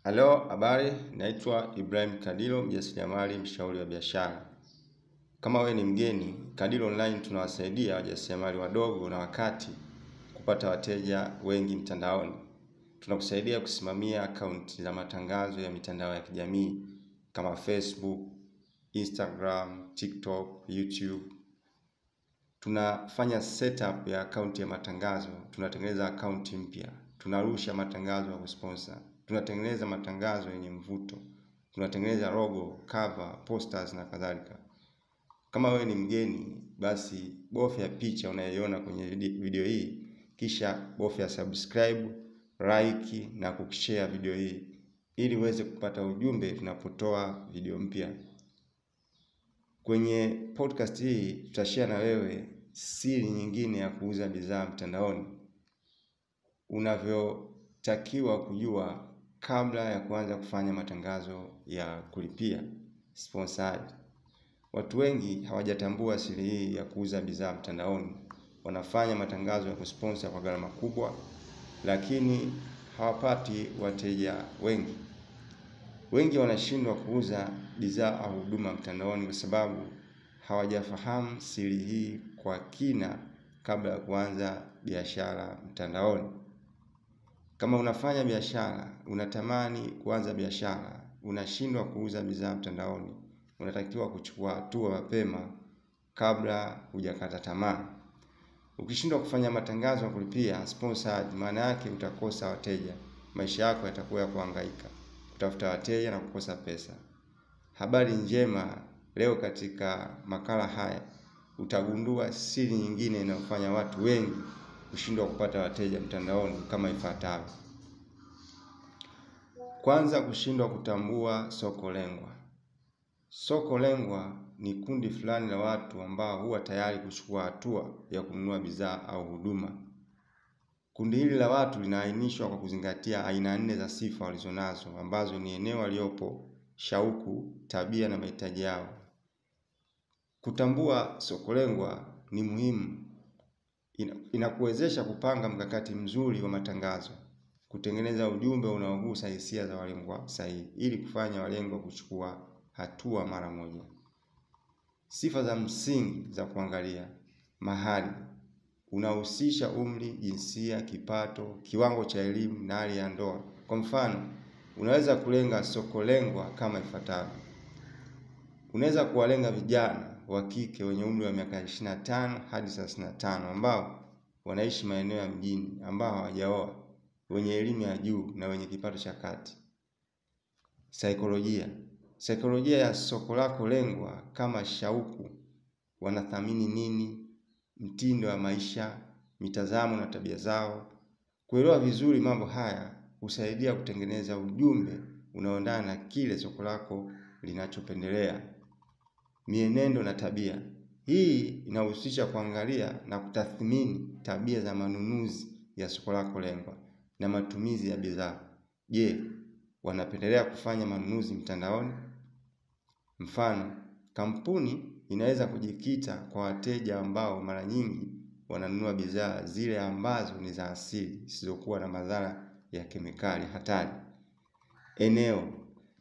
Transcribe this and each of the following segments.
Halo, habari, naitwa Ibrahim Kadilo, mjasiriamali mshauri wa biashara. Kama wewe ni mgeni, Kadilo Online tunawasaidia wajasiriamali wadogo na wakati kupata wateja wengi mtandaoni. Tunakusaidia kusimamia akaunti za matangazo ya mitandao ya kijamii kama Facebook, Instagram, TikTok, YouTube. Tunafanya setup ya akaunti ya matangazo, tunatengeneza akaunti mpya, tunarusha matangazo ya kusponsor. Tunatengeneza matangazo yenye mvuto, tunatengeneza logo, cover, posters na kadhalika. Kama wewe ni mgeni, basi bofya picha unayoiona kwenye video hii, kisha bofya subscribe, like na kushare video hii ili uweze kupata ujumbe tunapotoa video mpya. Kwenye podcast hii tutashare na wewe siri nyingine ya kuuza bidhaa mtandaoni, unavyotakiwa kujua kabla ya kuanza kufanya matangazo ya kulipia sponsored. Watu wengi hawajatambua siri hii ya kuuza bidhaa mtandaoni. Wanafanya matangazo ya kusponsor kwa gharama kubwa, lakini hawapati wateja wengi. Wengi wanashindwa kuuza bidhaa au huduma mtandaoni kwa sababu hawajafahamu siri hii kwa kina kabla ya kuanza biashara mtandaoni. Kama unafanya biashara, unatamani kuanza biashara, unashindwa kuuza bidhaa mtandaoni, unatakiwa kuchukua hatua mapema kabla hujakata tamaa. Ukishindwa kufanya matangazo ya kulipia sponsored, maana yake utakosa wateja. Maisha yako yatakuwa ya kuhangaika, kutafuta wateja na kukosa pesa. Habari njema, leo katika makala haya utagundua siri nyingine inayofanya watu wengi kushindwa kupata wateja mtandaoni kama ifuatavyo. Kwanza, kushindwa kutambua soko lengwa. Soko lengwa ni kundi fulani la watu ambao huwa tayari kuchukua hatua ya kununua bidhaa au huduma. Kundi hili la watu linaainishwa kwa kuzingatia aina 4 za sifa walizonazo, ambazo ni eneo waliopo, shauku, tabia na mahitaji yao. Kutambua soko lengwa ni muhimu. Inakuwezesha kupanga mkakati mzuri wa matangazo, kutengeneza ujumbe unaogusa hisia za walengwa sahihi ili kufanya walengwa kuchukua hatua mara moja. Sifa za msingi za kuangalia: mahali, unahusisha umri, jinsia, kipato, kiwango cha elimu na hali ya ndoa. Kwa mfano, unaweza kulenga soko lengwa kama ifuatavyo. Unaweza kuwalenga vijana wa kike wenye umri wa miaka 25 hadi 35 ambao wanaishi maeneo ya mjini, ambao hawajaoa, wenye elimu ya juu na wenye kipato cha kati. Saikolojia ya soko lako lengwa kama shauku, wanathamini nini, mtindo wa maisha, mitazamo na tabia zao. Kuelewa vizuri mambo haya husaidia kutengeneza ujumbe unaoendana na kile soko lako linachopendelea. Mienendo na tabia. Hii inahusisha kuangalia na kutathmini tabia za manunuzi ya soko lako lengwa na matumizi ya bidhaa. Je, wanapendelea kufanya manunuzi mtandaoni? Mfano, kampuni inaweza kujikita kwa wateja ambao mara nyingi wananunua bidhaa zile ambazo ni za asili, zisizokuwa na madhara ya kemikali hatari. Eneo.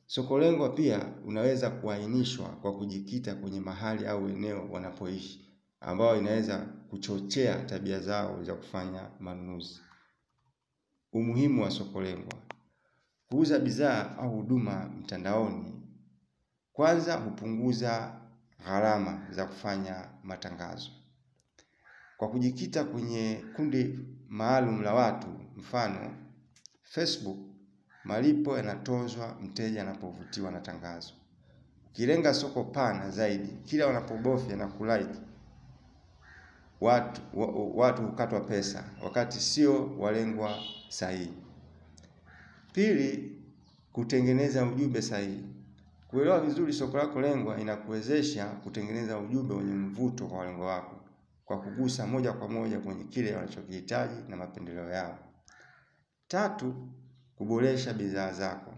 Soko lengwa pia unaweza kuainishwa kwa kujikita kwenye mahali au eneo wanapoishi, ambao inaweza kuchochea tabia zao za kufanya manunuzi. Umuhimu wa soko lengwa. Kuuza bidhaa au huduma mtandaoni, kwanza hupunguza gharama za kufanya matangazo. Kwa kujikita kwenye kundi maalum la watu, mfano Facebook, malipo yanatozwa mteja anapovutiwa na tangazo. Ukilenga soko pana zaidi, kila wanapobofya na kulike, watu hukatwa pesa wakati sio walengwa sahihi. Pili, kutengeneza ujumbe sahihi. Kuelewa vizuri soko lako lengwa inakuwezesha kutengeneza ujumbe wenye mvuto kwa walengwa wako, kwa kugusa moja kwa moja kwenye kile wanachokihitaji na mapendeleo yao. Tatu, kuboresha bidhaa zako.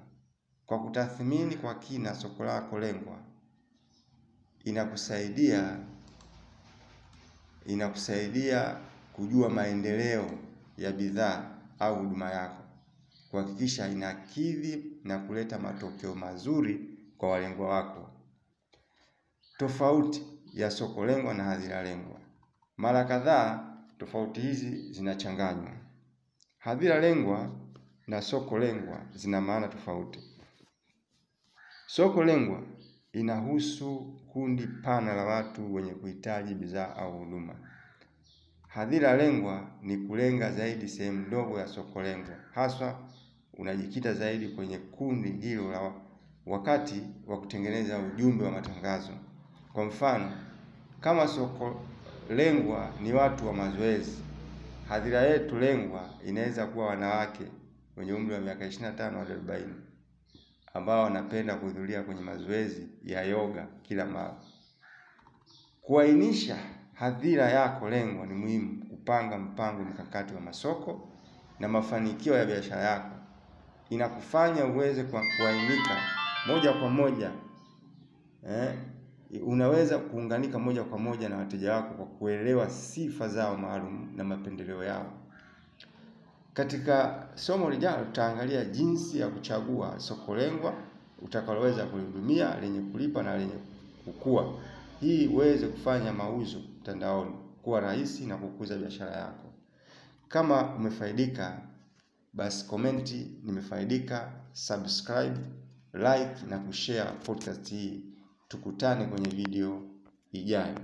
Kwa kutathmini kwa kina soko lako lengwa, inakusaidia kujua maendeleo ya bidhaa au huduma yako. kuhakikisha inakidhi na kuleta matokeo mazuri kwa walengwa wako. Tofauti ya soko lengwa na hadhira lengwa. Mara kadhaa tofauti hizi zinachanganywa. Hadhira lengwa na soko lengwa zina maana tofauti. Soko lengwa inahusu kundi pana la watu wenye kuhitaji bidhaa au huduma. Hadhira lengwa ni kulenga zaidi sehemu ndogo ya soko lengwa. Haswa unajikita zaidi kwenye kundi hilo la wakati wa kutengeneza ujumbe wa matangazo. Kwa mfano, kama soko lengwa ni watu wa mazoezi, hadhira yetu lengwa inaweza kuwa wanawake wenye umri wa miaka 25 hadi 40 ambao wanapenda kuhudhuria kwenye mazoezi ya yoga kila mara. Kuainisha hadhira yako lengwa ni muhimu kupanga mpango mkakati wa masoko na mafanikio ya biashara yako. Inakufanya uweze kuainika moja kwa moja. Unaweza kuunganika moja kwa moja na wateja wako kwa kuelewa sifa zao maalum na mapendeleo yao. Katika somo lijalo tutaangalia jinsi ya kuchagua soko lengwa utakaloweza kulihudumia, lenye kulipa na lenye kukua. Hii uweze kufanya mauzo mtandaoni kuwa rahisi na kukuza biashara yako. Kama umefaidika, basi komenti nimefaidika, subscribe, like na kushare podcast hii. Tukutane kwenye video ijayo.